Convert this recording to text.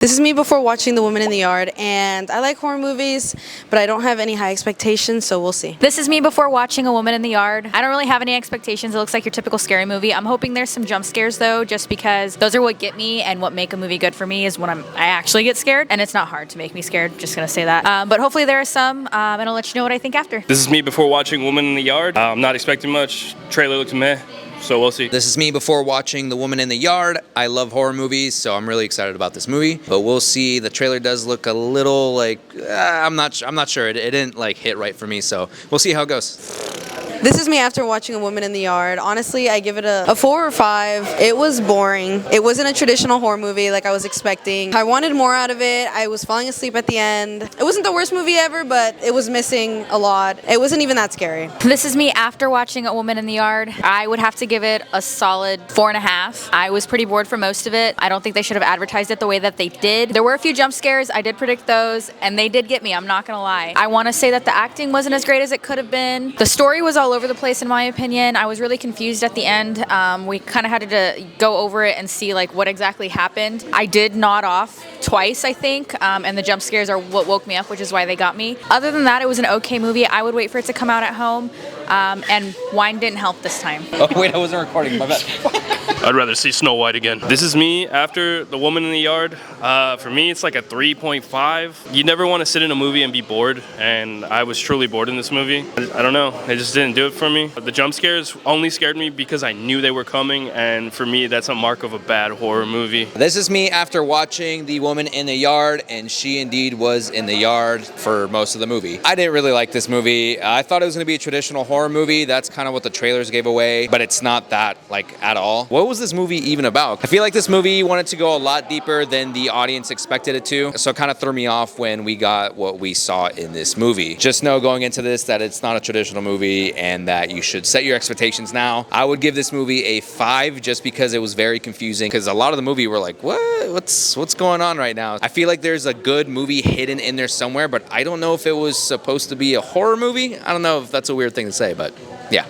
This is me before watching The Woman in the Yard, and I like horror movies, but I don't have any high expectations, so we'll see. This is me before watching A Woman in the Yard. I don't really have any expectations. It looks like your typical scary movie. I'm hoping there's some jump scares though, just because those are what get me, and what make a movie good for me is when I actually get scared, and it's not hard to make me scared, just gonna say that. But hopefully there are some, and I'll let you know what I think after. This is me before watching Woman in the Yard. I'm not expecting much. Trailer looks meh. So we'll see. This is me before watching The Woman in the Yard. I love horror movies, so I'm really excited about this movie. But we'll see. The trailer does look a little like I'm not sure. It didn't like hit right for me, so we'll see how it goes. This is me after watching A Woman in the Yard. Honestly, I give it a 4 or 5. It was boring. It wasn't a traditional horror movie like I was expecting. I wanted more out of it. I was falling asleep at the end. It wasn't the worst movie ever, but it was missing a lot. It wasn't even that scary. This is me after watching A Woman in the Yard. I would have to give it a solid 4.5. I was pretty bored for most of it. I don't think they should have advertised it the way that they did. There were a few jump scares. I did predict those, and they did get me. I'm not gonna lie. I want to say that the acting wasn't as great as it could have been. The story was all over the place in my opinion. I was really confused at the end. We kind of had to go over it and see like what exactly happened. I did nod off twice, I think, and the jump scares are what woke me up, which is why they got me. Other than that, it was an okay movie. I would wait for it to come out at home, and wine didn't help this time. Oh wait, I wasn't recording. My bad. I'd rather see Snow White again. This is me after The Woman in the Yard. For me, it's like a 3.5. You never want to sit in a movie and be bored, and I was truly bored in this movie. I don't know, it just didn't do it for me. The jump scares only scared me because I knew they were coming, and for me, that's a mark of a bad horror movie. This is me after watching The Woman in the Yard, and she indeed was in the yard for most of the movie. I didn't really like this movie. I thought it was going to be a traditional horror movie. That's kind of what the trailers gave away, but it's not that like at all. What was this movie even about? I feel like this movie wanted to go a lot deeper than the audience expected it to, so it kind of threw me off when we got what we saw in this movie. Just know going into this that it's not a traditional movie and that you should set your expectations now. I would give this movie a 5 just because it was very confusing, because a lot of the movie were like, what's going on right now? I feel like there's a good movie hidden in there somewhere, but I don't know if it was supposed to be a horror movie. I don't know if that's a weird thing to say, but yeah.